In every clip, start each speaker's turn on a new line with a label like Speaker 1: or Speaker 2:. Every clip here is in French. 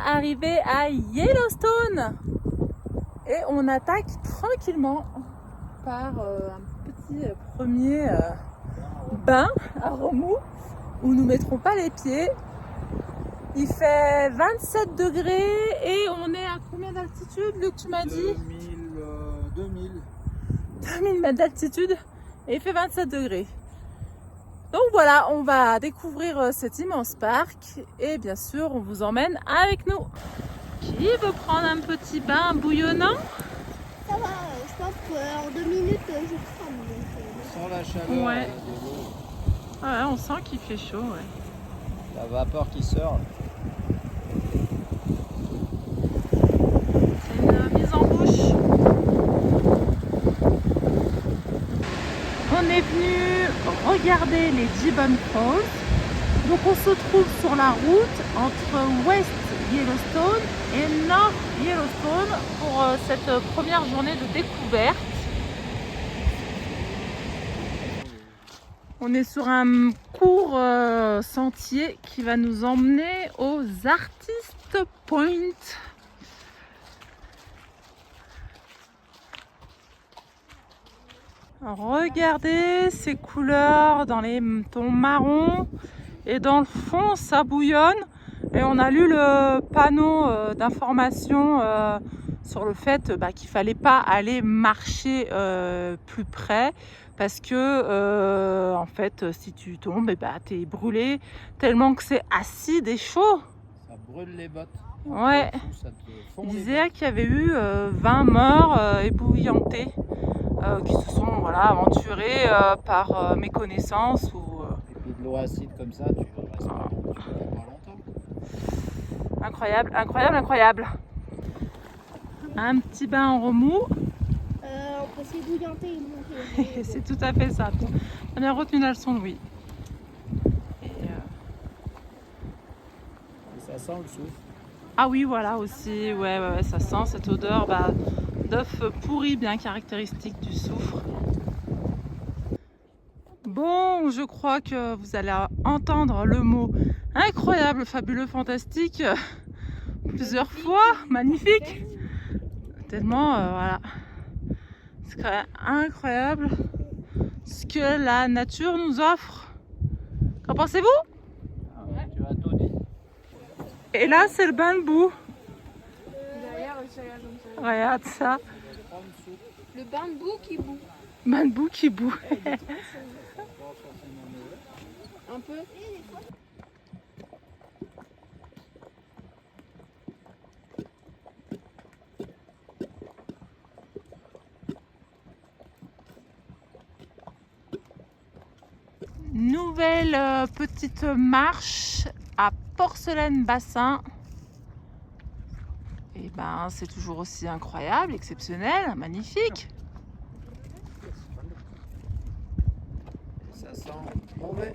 Speaker 1: arrivé à Yellowstone et on attaque tranquillement par un petit premier bain à remous où nous mettrons pas les pieds. Il fait 27 degrés et on est à combien d'altitude, Luc, tu m'as dit 2000 mètres d'altitude et il fait 27 degrés. Donc voilà, on va découvrir cet immense parc et bien sûr on vous emmène avec nous. Qui veut prendre un petit bain bouillonnant?
Speaker 2: Ça va, je pense qu'en 2 minutes je crame.
Speaker 3: On sent la chaleur
Speaker 1: Ouais.
Speaker 3: de l'eau.
Speaker 1: Ouais, on sent qu'il fait chaud. Ouais.
Speaker 3: La vapeur qui sort.
Speaker 1: C'est une mise en bouche. On est venu regarder les Gibbon Falls. Donc on se trouve sur la route entre West Yellowstone et North Yellowstone pour cette première journée de découverte. On est sur un court sentier qui va nous emmener aux Artist Point. Regardez ces couleurs dans les tons marrons et dans le fond ça bouillonne et on a lu le panneau d'information sur le fait qu'il fallait pas aller marcher plus près parce que en fait si tu tombes t'es brûlé tellement que c'est acide et chaud.
Speaker 3: Ça brûle les bottes.
Speaker 1: Ouais.
Speaker 3: Ça te fond
Speaker 1: Il
Speaker 3: les
Speaker 1: disait
Speaker 3: bottes.
Speaker 1: qu'il y avait eu 20 morts ébouillantés qui se sont aventurés par méconnaissance ou
Speaker 3: Et puis de l'eau acide comme ça, tu restes pas longtemps.
Speaker 1: incroyable, incroyable, incroyable. Un petit bain en remous,
Speaker 2: On peut s'ébouillanter et monter.
Speaker 1: c'est tout à fait ça. On a retenu la leçon de oui. Et,
Speaker 3: Et ça sent le souffle.
Speaker 1: ah oui, voilà aussi, ouais, ça sent cette odeur d'œuf pourri bien caractéristique du soufre. Bon, je crois que vous allez entendre le mot incroyable, fabuleux, fantastique plusieurs fois, magnifique. Tellement, voilà, c'est quand même incroyable ce que la nature nous offre. Qu'en pensez-vous?
Speaker 3: Ah ouais, tu as tout dit.
Speaker 1: Et là, c'est le bain de boue.
Speaker 2: Derrière, ça regarde comme ça.
Speaker 1: Regarde ça,
Speaker 2: Le bain de boue qui boue.
Speaker 1: bain de boue qui boue.
Speaker 2: Un peu.
Speaker 1: Nouvelle petite marche à Porcelaine Bassin. Et c'est toujours aussi incroyable, exceptionnel, magnifique.
Speaker 3: Ça sent mauvais.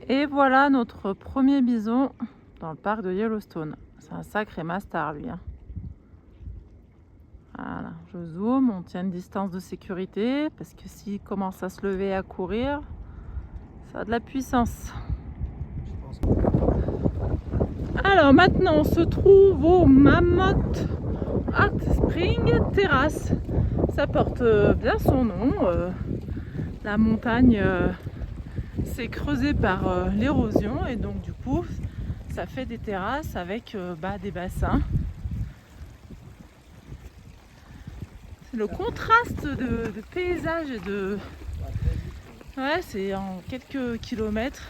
Speaker 1: Et voilà notre premier bison dans le parc de Yellowstone. C'est un sacré master lui. Voilà, je zoome, on tient une distance de sécurité parce que s'il commence à se lever et à courir, ça a de la puissance. Alors maintenant on se trouve au Mammoth Hot Spring Terrace. Ça porte bien son nom. La montagne s'est creusée par l'érosion et donc du coup ça fait des terrasses avec des bassins. Le contraste de paysage et Ouais, c'est en quelques kilomètres.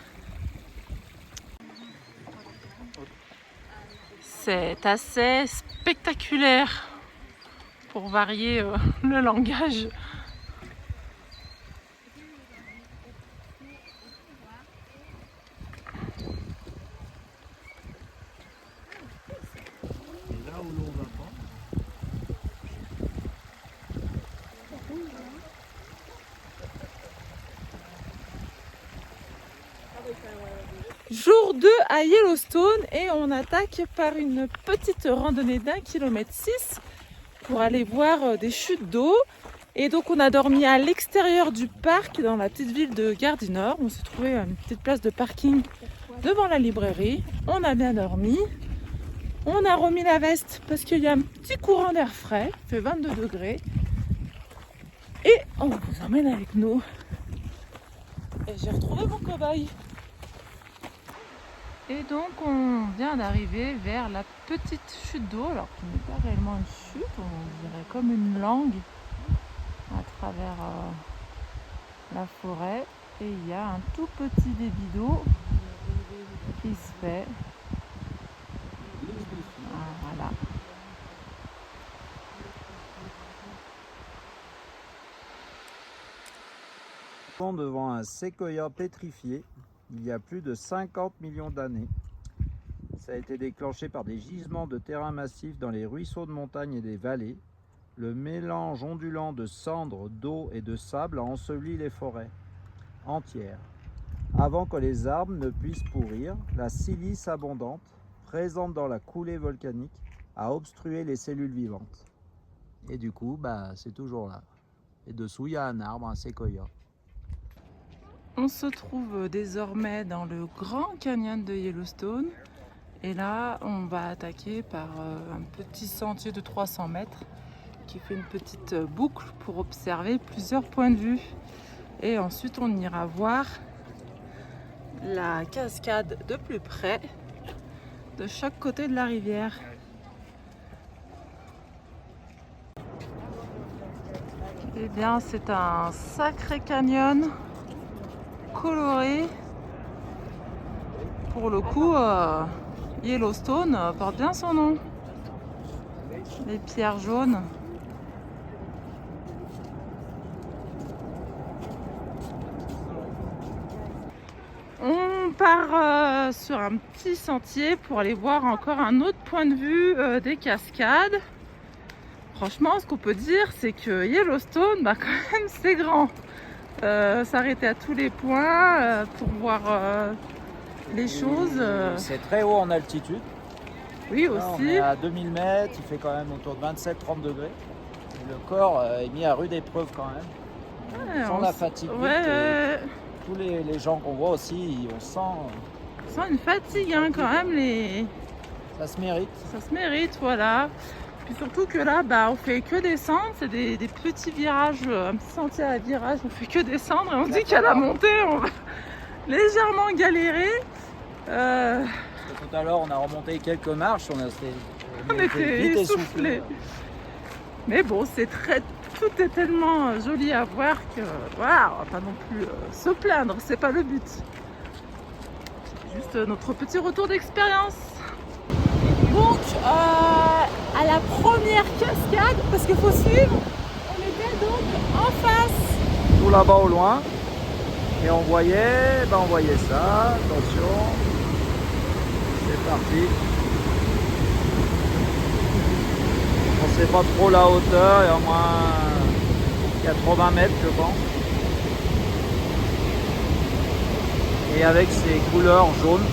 Speaker 1: C'est assez spectaculaire pour varier le langage.
Speaker 3: Et là où l'on va pas.
Speaker 1: Jour 2 à Yellowstone et on attaque par une petite randonnée d'1,6 km pour aller voir des chutes d'eau. Et donc on a dormi à l'extérieur du parc dans la petite ville de Gardiner. On s'est trouvé une petite place de parking devant la librairie. On a bien dormi. On a remis la veste parce qu'il y a un petit courant d'air frais. Il fait 22 degrés. Et on vous emmène avec nous. Et j'ai retrouvé mon cobaye. Et donc on vient d'arriver vers la petite chute d'eau, alors qui n'est pas réellement une chute, on dirait comme une langue à travers la forêt. Et il y a un tout petit débit d'eau qui se fait. Voilà.
Speaker 4: Devant un séquoia pétrifié il y a plus de 50 millions d'années. Ça a été déclenché par des gisements de terrain massif dans les ruisseaux de montagne et des vallées. Le mélange ondulant de cendres, d'eau et de sable a enseveli les forêts entières. Avant que les arbres ne puissent pourrir, la silice abondante, présente dans la coulée volcanique, a obstrué les cellules vivantes. Et du coup, c'est toujours là. Et dessous, il y a un arbre, un séquoia.
Speaker 1: On se trouve désormais dans le Grand Canyon de Yellowstone. Et là, on va attaquer par un petit sentier de 300 mètres qui fait une petite boucle pour observer plusieurs points de vue. Et ensuite, on ira voir la cascade de plus près de chaque côté de la rivière. Eh bien, c'est un sacré canyon coloré. Pour le coup, Yellowstone porte bien son nom. Les pierres jaunes. On part sur un petit sentier pour aller voir encore un autre point de vue des cascades. Franchement, ce qu'on peut dire, c'est que Yellowstone, quand même, c'est grand. S'arrêter à tous les points pour voir les choses.
Speaker 4: C'est très haut en altitude.
Speaker 1: Oui,
Speaker 4: Là, on
Speaker 1: aussi.
Speaker 4: est à 2000 mètres, il fait quand même autour de 27-30 degrés. Et le corps est mis à rude épreuve quand même.
Speaker 1: Ouais,
Speaker 4: On sent la fatigue vite.
Speaker 1: Ouais,
Speaker 4: Tous les gens qu'on voit aussi, on sent.
Speaker 1: on sent une fatigue quand même.
Speaker 4: Ça se mérite.
Speaker 1: Ça se mérite, voilà. Puis surtout que là, on fait que descendre. C'est des petits virages, un petit sentier à virage. On fait que descendre et on se dit qu'à la montée, on va légèrement galérer.
Speaker 4: Parce que tout à l'heure, on a remonté quelques marches,
Speaker 1: On était
Speaker 4: vite
Speaker 1: essoufflés. Mais bon, tout est tellement joli à voir que voilà, on va pas non plus se plaindre, c'est pas le but. C'est juste notre petit retour d'expérience. Donc, à la première cascade, parce qu'il faut suivre, on était donc en face.
Speaker 4: Tout là-bas au loin. Et on voyait ça. Attention. C'est parti. On ne sait pas trop la hauteur, il y a au moins 80 mètres je pense. Et avec ces couleurs jaunes.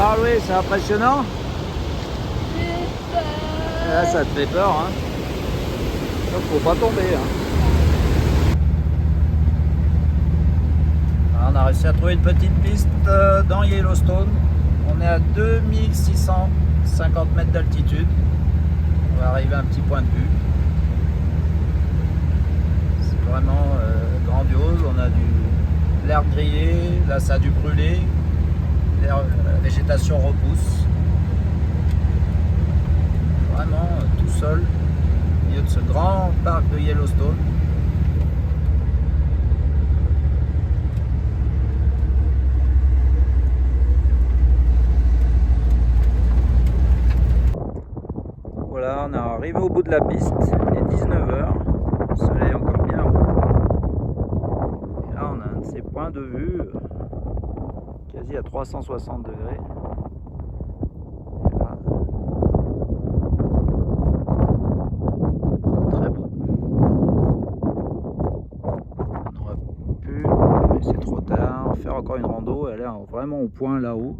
Speaker 4: Ah oui, c'est impressionnant. Là, ça te fait peur, hein. Donc, faut pas tomber, hein. Alors, on a réussi à trouver une petite piste dans Yellowstone. On est à 2650 mètres d'altitude. On va arriver à un petit point de vue. C'est vraiment grandiose. On a l'air grillé, là ça a dû brûler. La végétation repousse. Vraiment, tout sous-sol, au milieu de ce grand parc de Yellowstone. Voilà, on est arrivé au bout de la piste, il est 19h, le soleil est encore bien haut. Et là on a un de ces points de vue, quasi à 360 degrés. Et là, très beau. On aurait pu, mais c'est trop tard, faire encore une rando, elle est vraiment au point là-haut.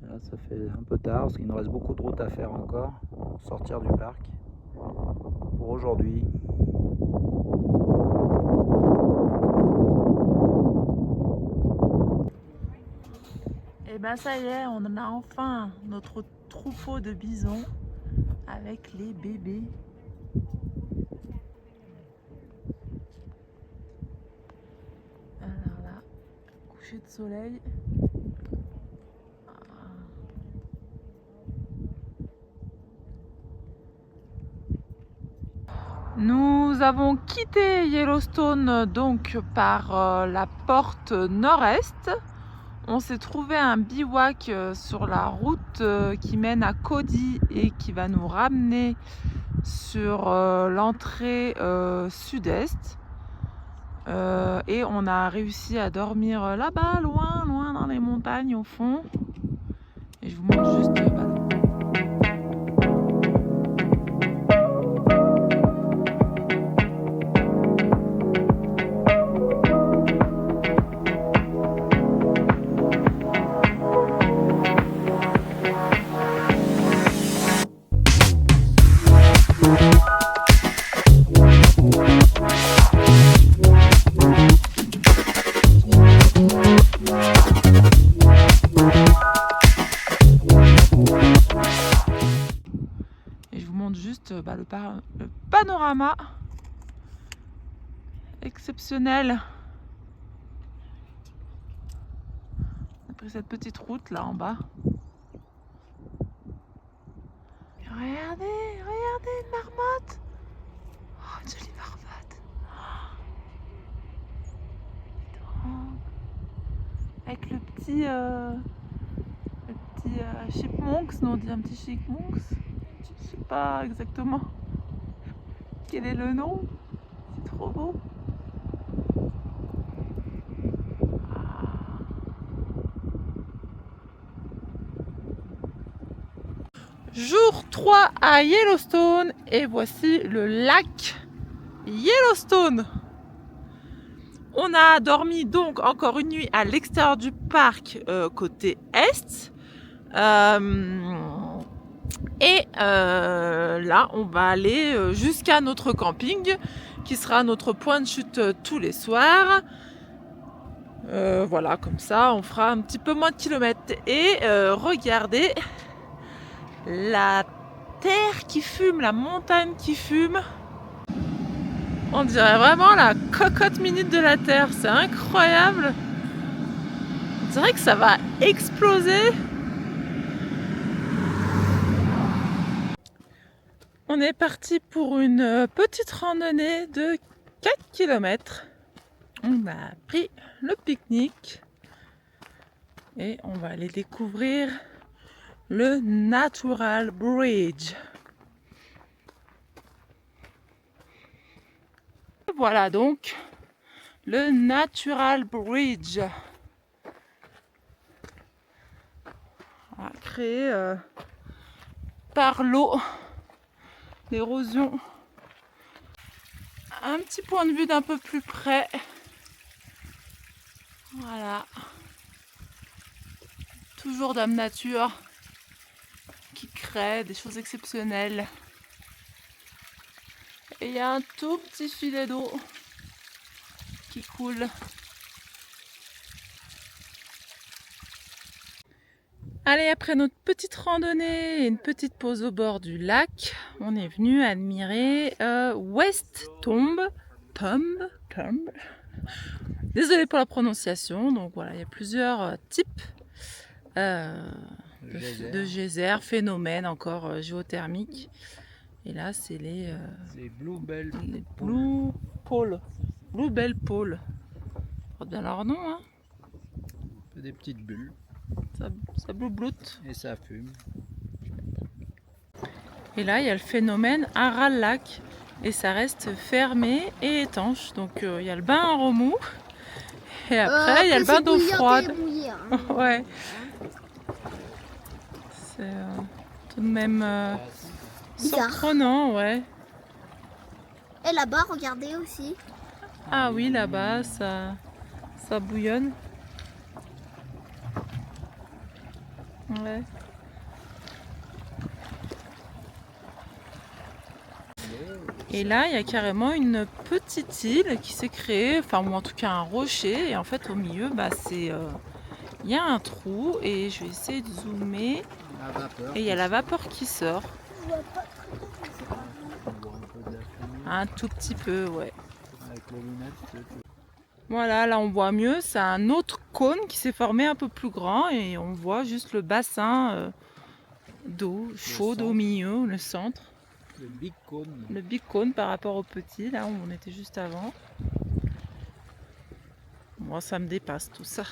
Speaker 4: Là, ça fait un peu tard parce qu'il nous reste beaucoup de route à faire encore pour sortir du parc pour aujourd'hui.
Speaker 1: Et ben ça y est, on a enfin notre troupeau de bisons avec les bébés. Alors là, coucher de soleil. Nous avons quitté Yellowstone donc par la porte nord-est. On s'est trouvé un bivouac sur la route qui mène à Cody et qui va nous ramener sur l'entrée sud-est. Et on a réussi à dormir là-bas, loin, loin dans les montagnes au fond. Et je vous montre juste... le panorama exceptionnel. On a pris cette petite route là en bas. Et regardez, regardez une marmotte. Oh, une jolie marmotte. Oh. Avec le petit chipmunks, nous on dit un petit chipmunks. Je sais pas exactement quel est le nom. C'est trop beau. Jour 3 à Yellowstone et voici le lac Yellowstone. On a dormi donc encore une nuit à l'extérieur du parc côté est. Là, on va aller jusqu'à notre camping qui sera notre point de chute tous les soirs. Voilà, comme ça, on fera un petit peu moins de kilomètres. Et regardez la terre qui fume, la montagne qui fume. On dirait vraiment la cocotte minute de la terre. C'est incroyable. On dirait que ça va exploser. On est parti pour une petite randonnée de 4 km. On a pris le pique-nique et on va aller découvrir le Natural Bridge. Voilà donc le Natural Bridge. Créé par l'eau, l'érosion. Un petit point de vue d'un peu plus près. Voilà. Toujours Dame Nature qui crée des choses exceptionnelles. Et il y a un tout petit filet d'eau qui coule. Allez, après notre petite randonnée et une petite pause au bord du lac, on est venu admirer West Tomb. Désolée pour la prononciation. Donc voilà, il y a plusieurs types. de geyser, phénomène encore géothermique. Et là, c'est les
Speaker 3: Bluebell
Speaker 1: Blue Pole. Bluebell Pole. Porte bien leur nom, hein.
Speaker 3: Des petites bulles.
Speaker 1: Ça bloubloute.
Speaker 3: Et ça fume.
Speaker 1: Et là, il y a le phénomène Aral-Lac. Et ça reste fermé et étanche. Donc, il y a le bain en remous. Et après, il y a le bain d'eau froide. Ouais. C'est tout de même surprenant, ouais.
Speaker 2: Et là-bas, regardez aussi.
Speaker 1: Ah oui, là-bas, ça bouillonne. Ouais. Et là, il y a carrément une petite île qui s'est créée, enfin, ou en tout cas un rocher. Et en fait, au milieu, bah, il y a un trou. Et je vais essayer de zoomer.
Speaker 3: La vapeur.
Speaker 1: Et il y a la vapeur qui sort.
Speaker 3: On voit un peu de la fumée.
Speaker 1: Un tout petit peu, ouais.
Speaker 3: Avec les lunettes.
Speaker 1: Voilà, là on voit mieux. C'est un autre cône qui s'est formé un peu plus grand. Et on voit juste le bassin d'eau chaude au milieu, le centre.
Speaker 3: Le big cone.
Speaker 1: Le big cone par rapport au petit, là où on était juste avant. Moi, ça me dépasse tout ça.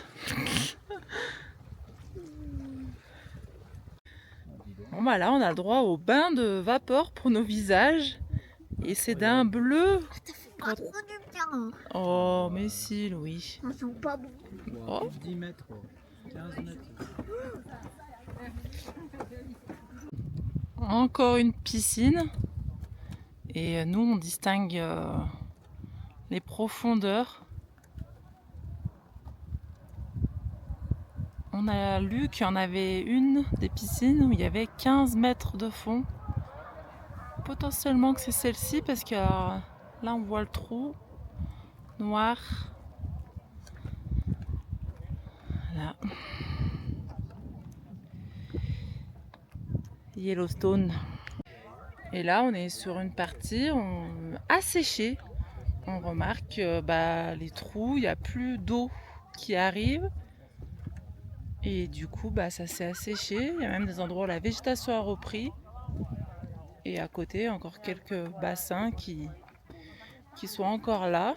Speaker 1: Bon, bah là, on a le droit au bain de vapeur pour nos visages. Et c'est d'un bleu.
Speaker 2: Pas trop du bien.
Speaker 1: Oh, mais si, Louis.
Speaker 2: Ils sont pas bons.
Speaker 1: Oh.
Speaker 3: 10 mètres, 15 mètres.
Speaker 1: Encore une piscine. Et nous, on distingue les profondeurs. On a lu qu'il y en avait une des piscines où il y avait 15 mètres de fond. Potentiellement que c'est celle-ci parce que là, on voit le trou noir. Voilà. Yellowstone. Et là, on est sur une partie asséchée. On remarque que les trous, il n'y a plus d'eau qui arrive. Et du coup, ça s'est asséché. Il y a même des endroits où la végétation a repris. Et à côté, encore quelques bassins qui sont encore là.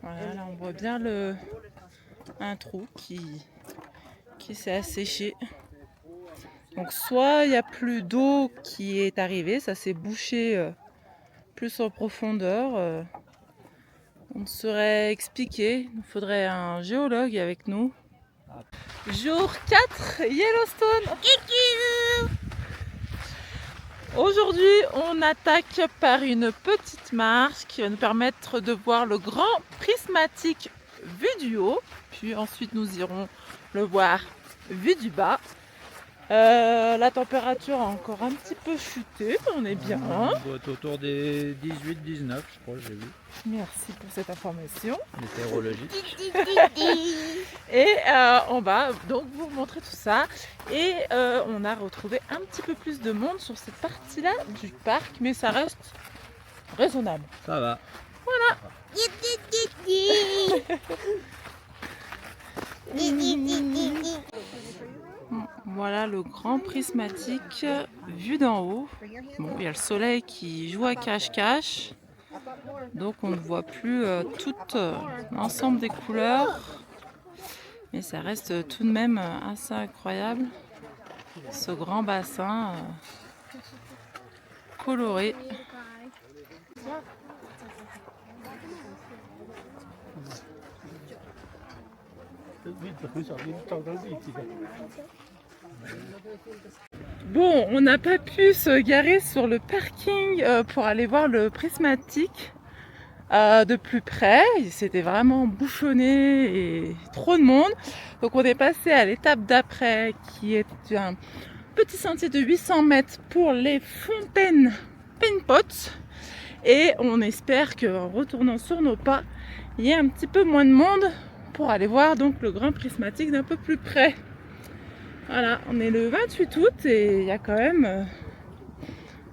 Speaker 1: Voilà, là on voit bien un trou qui s'est asséché. Donc soit il n'y a plus d'eau qui est arrivée, ça s'est bouché plus en profondeur. On ne saurait expliquer, il nous faudrait un géologue avec nous. Jour 4, Yellowstone. Aujourd'hui, on attaque par une petite marche qui va nous permettre de voir le grand prismatique vu du haut. Puis ensuite, nous irons le voir vu du bas. La température a encore un petit peu chuté, on est bien.
Speaker 3: On doit être autour des 18-19, je crois, j'ai vu.
Speaker 1: Merci pour cette information.
Speaker 3: Météorologique.
Speaker 1: Et on va donc vous montrer tout ça. Et on a retrouvé un petit peu plus de monde sur cette partie-là du parc, mais ça reste raisonnable.
Speaker 3: Ça va.
Speaker 1: Voilà. Voilà le grand prismatique vu d'en haut. Bon, il y a le soleil qui joue à cache-cache. Donc on ne voit plus tout l'ensemble des couleurs. Mais ça reste tout de même assez incroyable. Ce grand bassin coloré. Bon, on n'a pas pu se garer sur le parking pour aller voir le prismatique de plus près. C'était vraiment bouchonné et trop de monde. Donc on est passé à l'étape d'après qui est un petit sentier de 800 mètres pour les fontaines Pinpot. Et on espère qu'en retournant sur nos pas, il y ait un petit peu moins de monde pour aller voir donc le grand prismatique d'un peu plus près. Voilà, on est le 28 août et il y a quand même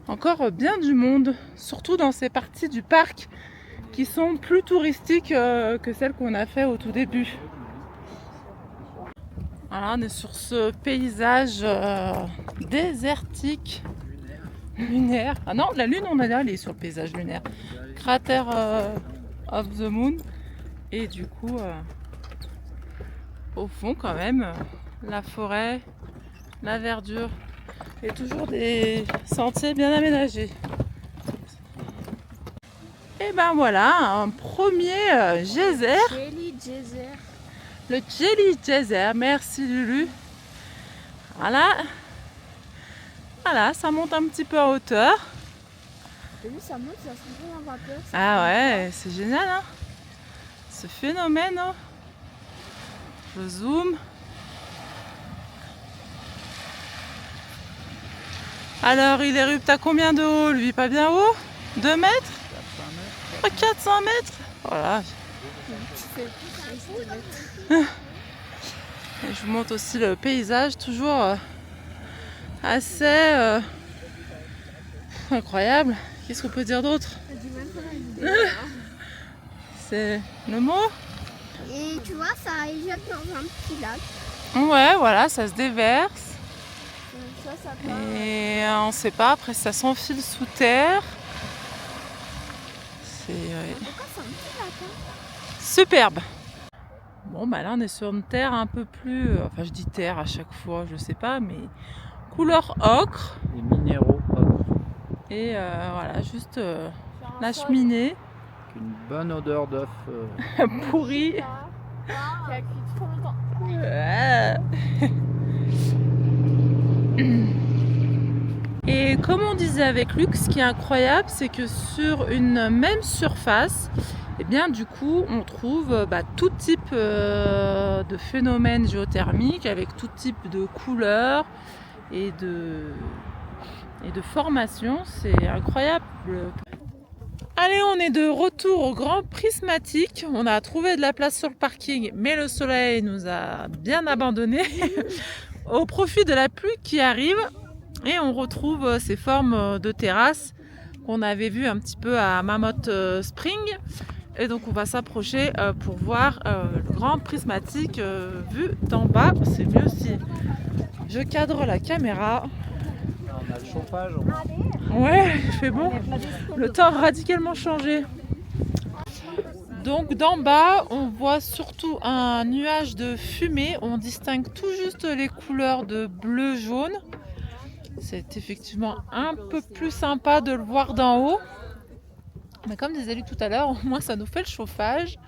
Speaker 1: encore bien du monde, surtout dans ces parties du parc qui sont plus touristiques que celles qu'on a fait au tout début. Voilà, on est sur ce paysage désertique, lunaire. Ah non, la lune, on est allé sur le paysage lunaire. Cratère of the Moon. Et du coup, au fond quand même, la forêt, la verdure et toujours des sentiers bien aménagés. Et ben voilà, un premier geyser.
Speaker 2: Jelly Geyser.
Speaker 1: Le Jelly Geyser, merci Lulu. Voilà. Voilà, ça monte un petit peu en hauteur.
Speaker 2: T'as vu, ça monte, ça se trouve en vapeur.
Speaker 1: Ah ouais, c'est génial hein, ce phénomène. Hein. Je zoome. Alors il érupte à combien de haut lui? Pas bien haut? 2 mètres? 400 mètres? Voilà. Et je vous montre aussi le paysage, toujours assez incroyable. Qu'est-ce qu'on peut dire d'autre? C'est le mot?
Speaker 2: Et tu vois, ça jette dans un petit lac.
Speaker 1: Ouais, voilà, ça se déverse.
Speaker 2: Ça part.
Speaker 1: Et on sait pas, après ça s'enfile sous terre. C'est
Speaker 2: Pourquoi c'est un petit lac hein?
Speaker 1: superbe. Bon, bah là on est sur une terre un peu plus. Enfin, je dis terre à chaque fois, je sais pas, mais couleur ocre.
Speaker 4: Les minéraux,
Speaker 1: Et voilà, juste la cheminée
Speaker 4: une bonne odeur d'œuf.
Speaker 1: pourrie.
Speaker 2: Qui a cuit trop longtemps.
Speaker 1: Et comme on disait avec Luc, ce qui est incroyable, c'est que sur une même surface, et bien du coup, on trouve tout type de phénomènes géothermiques avec tout type de couleurs et de formations. C'est incroyable. Allez, on est de retour au Grand Prismatique. On a trouvé de la place sur le parking, mais le soleil nous a bien abandonnés au profit de la pluie qui arrive. Et on retrouve ces formes de terrasses qu'on avait vues un petit peu à Mammoth Spring. Et donc on va s'approcher pour voir le Grand Prismatique vu d'en bas. C'est mieux si je cadre la caméra.
Speaker 4: On a le chauffage.
Speaker 1: Ouais, il fait bon. Le temps a radicalement changé. Donc d'en bas, on voit surtout un nuage de fumée. On distingue tout juste les couleurs de bleu, jaune. C'est effectivement un peu plus sympa de le voir d'en haut. Mais comme disait Luc tout à l'heure, au moins ça nous fait le chauffage.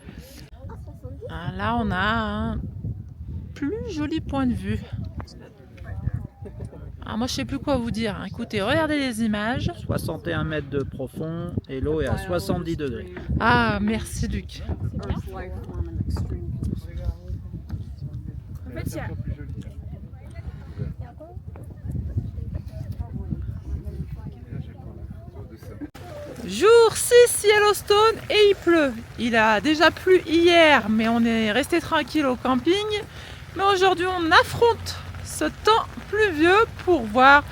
Speaker 1: Là, on a un plus joli point de vue. Moi, je sais plus quoi vous dire. Écoutez, regardez les images.
Speaker 4: 61 mètres de profond et l'eau est à 70 degrés.
Speaker 1: Ah, merci Luc.
Speaker 2: En fait, il y a...
Speaker 1: Jour 6 Yellowstone et il pleut. Il a déjà plu hier, mais on est resté tranquille au camping. Mais aujourd'hui, on affronte ce temps pluvieux pour voir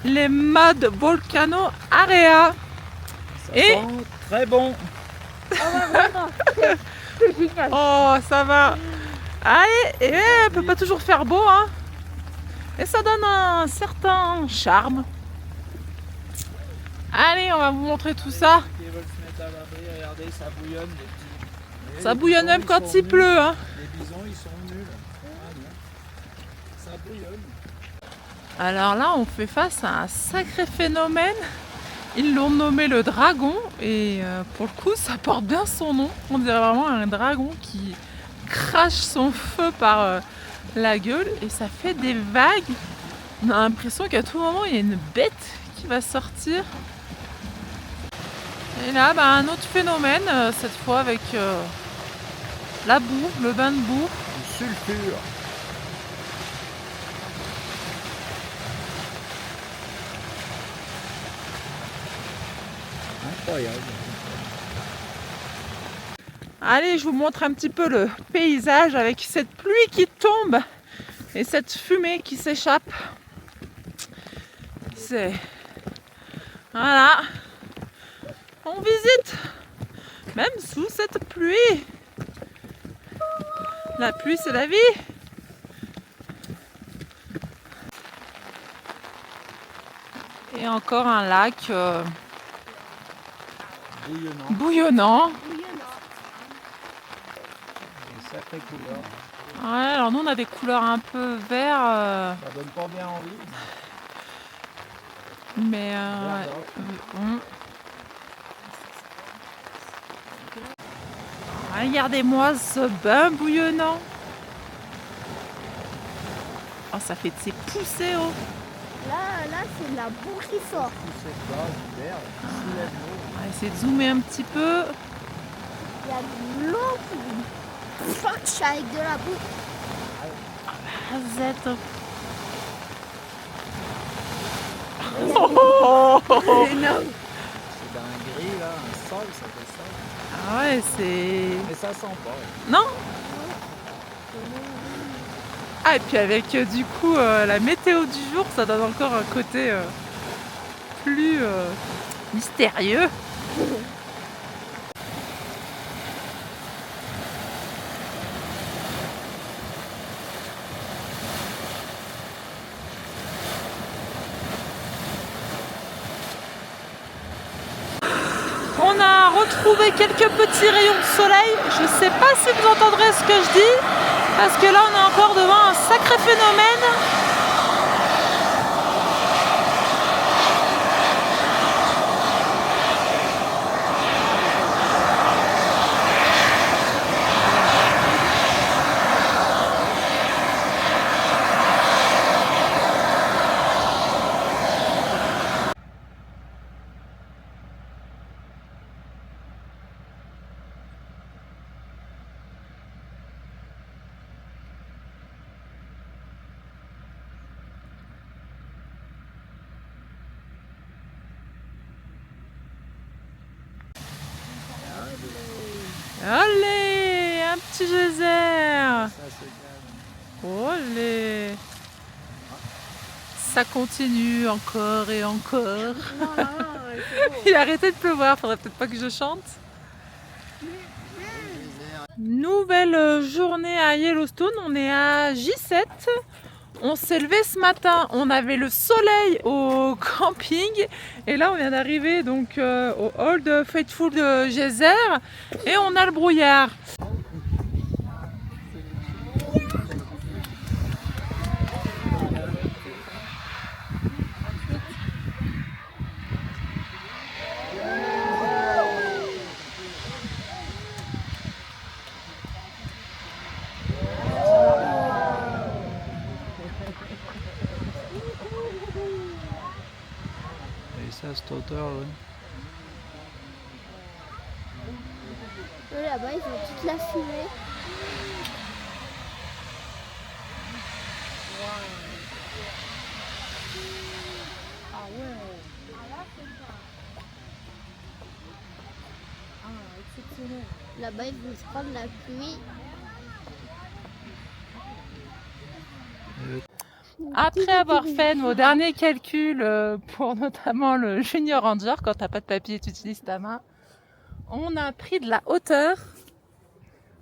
Speaker 1: les Mud Volcano Area. Et
Speaker 4: Très bon.
Speaker 1: oh, ça va. Allez, et on peut pas toujours faire beau, hein. Et ça donne un certain charme. Allez, on va vous montrer tout ça.
Speaker 4: Ils veulent se mettre à l'abri, regardez, ça bouillonne.
Speaker 1: Ça bouillonne même quand il pleut, hein.
Speaker 4: Les bisons, ils sont nuls. Ça bouillonne.
Speaker 1: Alors là, on fait face à un sacré phénomène. Ils l'ont nommé le dragon et pour le coup, ça porte bien son nom. On dirait vraiment un dragon qui crache son feu par la gueule et ça fait des vagues. On a l'impression qu'à tout moment, il y a une bête qui va sortir. Et là, un autre phénomène, cette fois avec la boue, le bain de boue.
Speaker 4: Du sulfure. Incroyable.
Speaker 1: Allez, je vous montre un petit peu le paysage avec cette pluie qui tombe et cette fumée qui s'échappe. C'est... Voilà. On visite Même sous cette pluie. La pluie, c'est la vie. Et encore un lac
Speaker 4: Bouillonnant.
Speaker 1: bouillonnant.
Speaker 4: Une sacrée couleur.
Speaker 1: Ouais, alors nous on a des couleurs un peu vert,
Speaker 4: Ça donne pas bien envie.
Speaker 1: mais
Speaker 4: Vert d'or.
Speaker 1: regardez-moi ce bain bouillonnant. Oh, ça fait de ses poussées, oh.
Speaker 2: Là, c'est de la boue qui sort.
Speaker 4: Tout cette base vert qui soulève l'eau.
Speaker 1: On va essayer de zoomer un petit peu.
Speaker 2: Il y a de l'eau qui fuck avec de la boue.
Speaker 1: Zette.
Speaker 2: Énorme.
Speaker 4: C'est d'un gris là, un sol, ça fait ça.
Speaker 1: Ah ouais, c'est...
Speaker 4: Mais ça sent pas.
Speaker 1: Non. Ah, et puis avec du coup la météo du jour, ça donne encore un côté plus mystérieux. On a retrouvé quelques petits rayons de soleil. Je ne sais pas si vous entendrez ce que je dis, parce que là on est encore devant un sacré phénomène. Allez, un petit geyser.
Speaker 4: Ça se calme.
Speaker 1: Allez. Ça continue encore et encore. Il a arrêté de pleuvoir, faudrait peut-être pas que je chante. Nouvelle journée à Yellowstone, on est à J7. On s'est levé ce matin, on avait le soleil au camping et là on vient d'arriver donc au Old Faithful de Geyser et on a le brouillard.
Speaker 4: Et ça, cette hauteur, ouais.
Speaker 2: Eux, là-bas, ils ont toute la fumée. Là-bas, ils vont se prendre la pluie.
Speaker 1: Après avoir fait nos derniers calculs pour notamment le Junior Ranger, quand t'as pas de papier tu utilises ta main, on a pris de la hauteur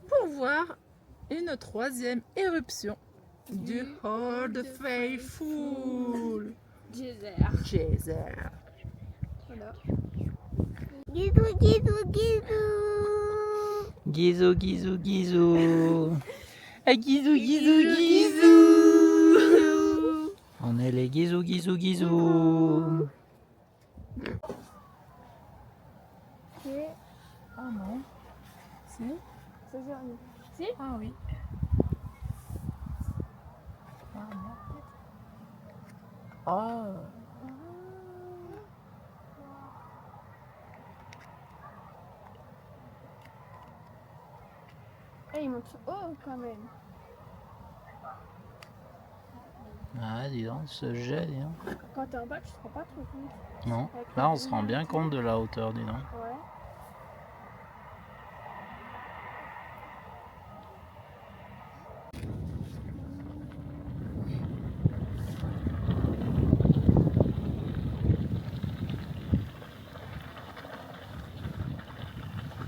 Speaker 1: pour voir une troisième éruption du Old Faithful. Geyser.
Speaker 2: Voilà. Guizou, guizou, guizou.
Speaker 4: Guizou, guizou, guizou.
Speaker 1: Guizou, guizou, guizou.
Speaker 4: On est les guizou, guizou, guizou.
Speaker 1: Ah non. Si.
Speaker 2: Si.
Speaker 1: Ah oui. Ah.
Speaker 2: Et ils montent haut quand même.
Speaker 4: Ah, dis donc, ce jet, dis donc.
Speaker 2: Quand t'es en bas, tu te rends pas trop compte.
Speaker 4: Non, là on se rend bien compte de la hauteur, dis donc.
Speaker 2: Ouais.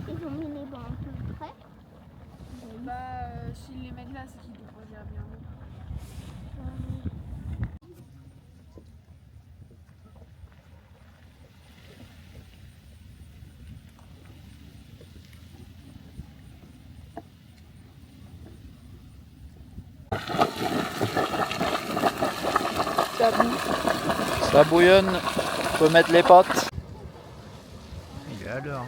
Speaker 2: Ils ont mis
Speaker 4: Ça bouillonne, on peut mettre les pâtes. Il est à l'heure.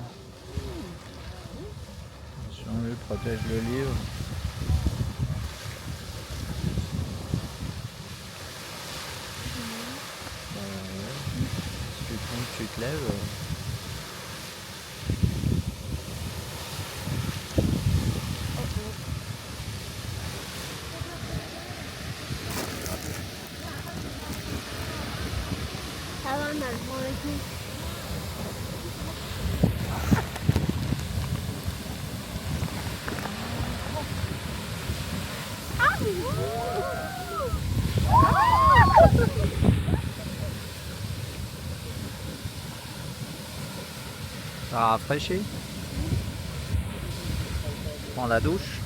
Speaker 4: Attention, lui protège le livre. Si tu tombes, tu te lèves.
Speaker 2: Ça va, on a le vent et tout.
Speaker 4: Ça rafraîchit. Prends la douche.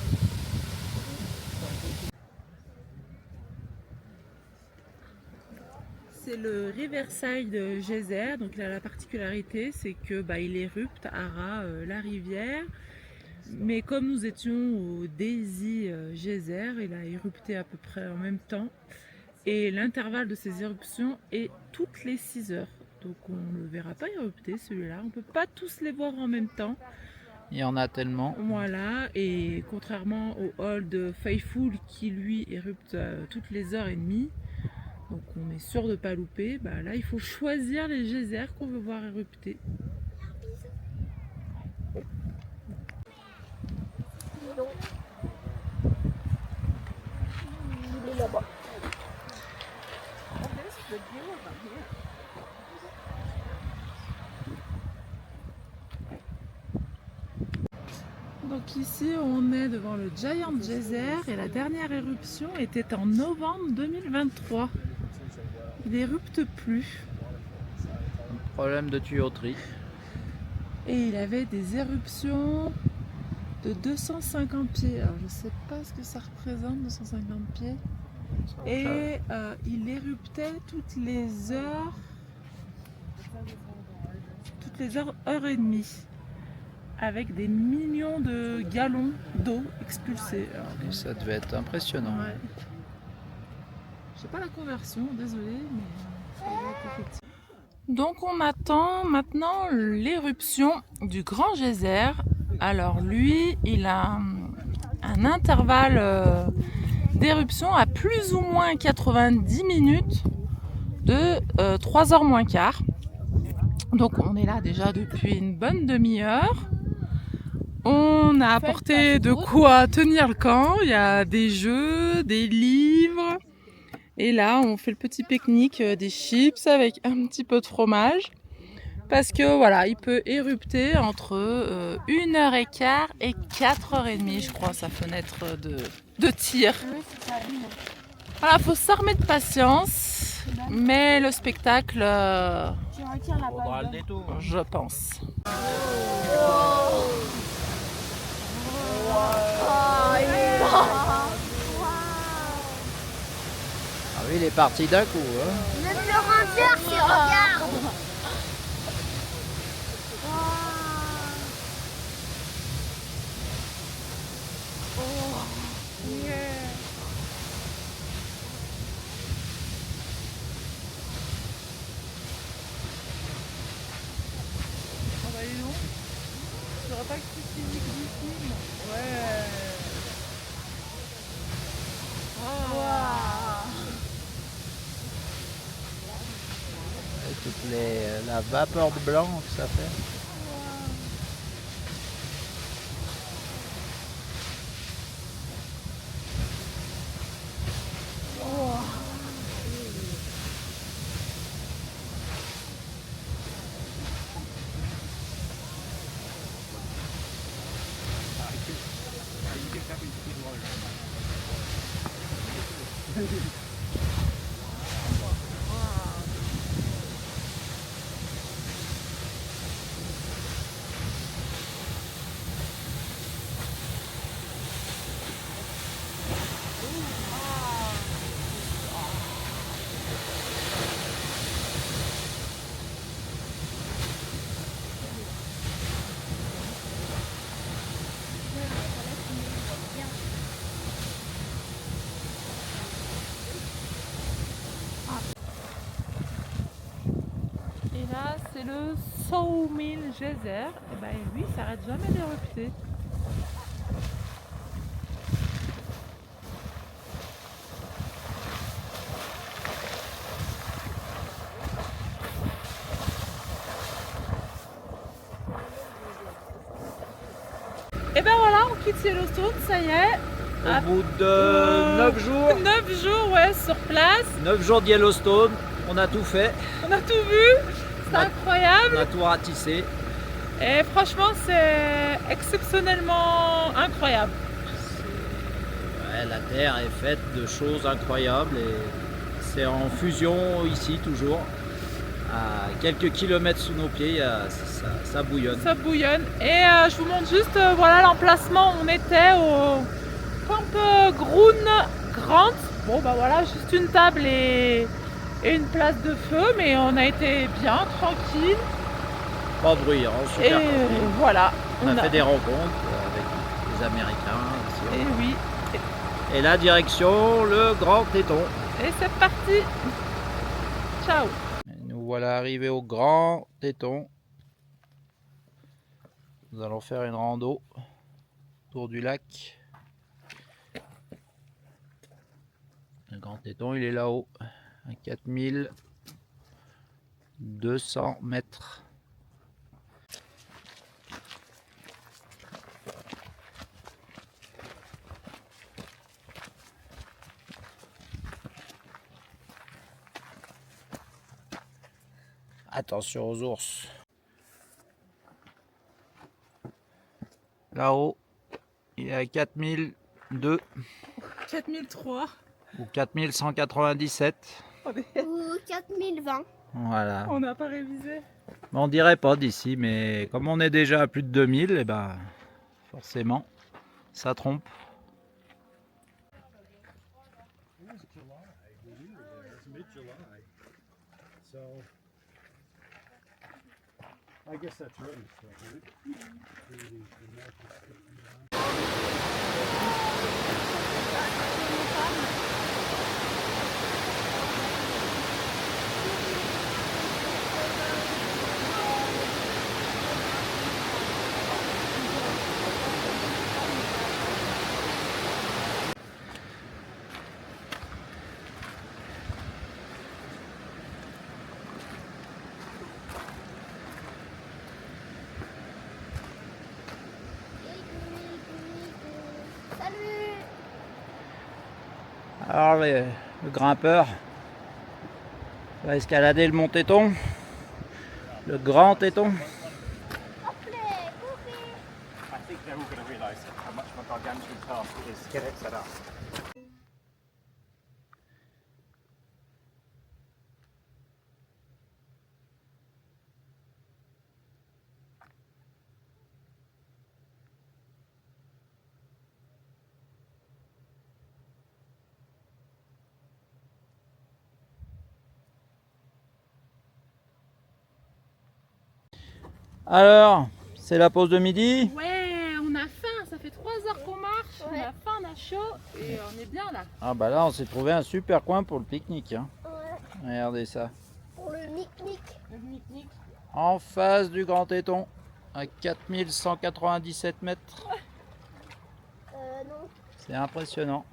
Speaker 1: C'est le Riverside Geyser, donc il a la particularité, c'est que il érupte à ras la rivière. Mais comme nous étions au Daisy Geyser, il a érupté à peu près en même temps. Et l'intervalle de ces éruptions est toutes les 6 heures. Donc on ne le verra pas érupter celui-là. On ne peut pas tous les voir en même temps.
Speaker 4: Il y en a tellement.
Speaker 1: Voilà, et contrairement au hall de Faithful qui lui érupte toutes les heures et demie, donc on est sûr de ne pas louper, là il faut choisir les geysers qu'on veut voir érupter.
Speaker 2: Il est là-bas.
Speaker 1: Donc ici on est devant le Giant Geyser et la dernière éruption était en novembre 2023. Il n'érupte plus.
Speaker 4: Problème de tuyauterie.
Speaker 1: Et il avait des éruptions de 250 pieds. Alors je ne sais pas ce que ça représente, 250 pieds. Et il éruptait toutes les heures, heure et demie, avec des millions de gallons d'eau expulsés. Alors,
Speaker 4: Et ça devait être impressionnant.
Speaker 1: ouais. Je sais pas la conversion, désolé, mais ça doit être effectif. Donc on attend maintenant l'éruption du Grand Geyser. Alors lui, il a un intervalle d'éruption à plus ou moins 90 minutes de 3h moins quart. Donc on est là déjà depuis une bonne demi-heure. On a apporté de quoi tenir le camp. Il y a des jeux, des livres. Et là, on fait le petit pique-nique, des chips avec un petit peu de fromage. Parce que voilà, il peut érupter entre 1h15 et 4h30, je crois, sa fenêtre de tir. Voilà, faut s'armer de patience. Mais le spectacle,
Speaker 4: Faudra le détour.
Speaker 1: je pense.
Speaker 4: Ah oui, il est parti d'un coup. Hein.
Speaker 2: Même le ranger, c'est regarde.
Speaker 1: Pas que tu physique du film. Ouais.
Speaker 4: Et toute la vapeur de blanc que ça fait.
Speaker 1: c'est le Sawmill Geyser. Et ben lui, il s'arrête jamais d'érupter. Et ben voilà, on quitte Yellowstone, ça y est.
Speaker 4: Au bout de 9 jours,
Speaker 1: 9 jours, ouais, sur place.
Speaker 4: 9 jours de Yellowstone, on a tout fait,
Speaker 1: On a tout vu. C'est incroyable.
Speaker 4: on a tout ratissé.
Speaker 1: Et franchement, c'est exceptionnellement incroyable.
Speaker 4: Ouais, la Terre est faite de choses incroyables et c'est en fusion ici toujours. À quelques kilomètres sous nos pieds, ça bouillonne.
Speaker 1: Ça bouillonne. Et je vous montre juste voilà l'emplacement où on était au Campground Grant. Bon bah voilà, juste une table et une place de feu, mais on a été bien, tranquille.
Speaker 4: Pas de bruit, hein, super
Speaker 1: Et
Speaker 4: tranquille.
Speaker 1: voilà.
Speaker 4: On a fait des rencontres avec les Américains. Aussi.
Speaker 1: Et oui.
Speaker 4: Et la direction, le Grand Téton.
Speaker 1: Et c'est parti. Ciao.
Speaker 4: Et nous voilà arrivés au Grand Téton. Nous allons faire une rando autour du lac. Le Grand Téton, il est là-haut, à 4200 mètres. Attention aux ours. Là-haut, il est à 4002
Speaker 1: 4003.
Speaker 4: ou 4197.
Speaker 2: Ou 4020.
Speaker 4: Voilà.
Speaker 1: On n'a pas révisé.
Speaker 4: On dirait pas d'ici, mais comme on est déjà à plus de 2000, et ben forcément, ça trompe.
Speaker 5: I guess that's right.
Speaker 2: Salut.
Speaker 4: Alors le grimpeur va escalader le mont Téton, le Grand Téton.
Speaker 2: Hop là, coupé.
Speaker 5: I think they're all going to realise how much of a gargantuan task it is to get it set up.
Speaker 4: Alors, c'est la pause de midi.
Speaker 1: Ouais, on a faim. Ça fait 3 heures qu'on marche. On
Speaker 2: Ouais.
Speaker 1: a faim, on a chaud et on est bien là.
Speaker 4: Ah bah là, on s'est trouvé un super coin pour le pique-nique. Hein.
Speaker 2: Ouais.
Speaker 4: Regardez ça.
Speaker 2: Pour le mic-mic.
Speaker 1: Le pique-nique.
Speaker 4: En face du Grand Téton, à 4197 mètres.
Speaker 2: Non.
Speaker 4: C'est impressionnant.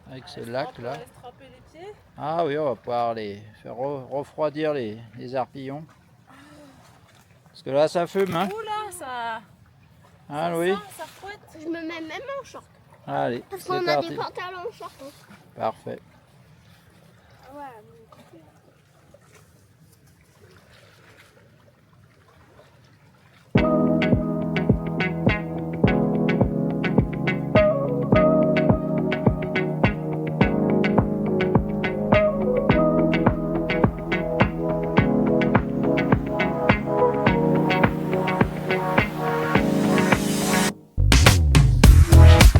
Speaker 4: Avec ce lac là.
Speaker 1: On va se tremper les pieds.
Speaker 4: Ah oui, on va pouvoir les faire refroidir les arpillons. Parce que là, ça fume, hein.
Speaker 1: Oula, ça.
Speaker 4: Ah oui.
Speaker 1: Ça fouette.
Speaker 2: Je me mets même en short.
Speaker 4: Allez,
Speaker 2: Parce
Speaker 4: c'est
Speaker 2: qu'on a
Speaker 4: parti.
Speaker 2: des pantalons en short. Hein.
Speaker 4: Parfait.
Speaker 2: Ouais.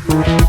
Speaker 6: We'll be right back.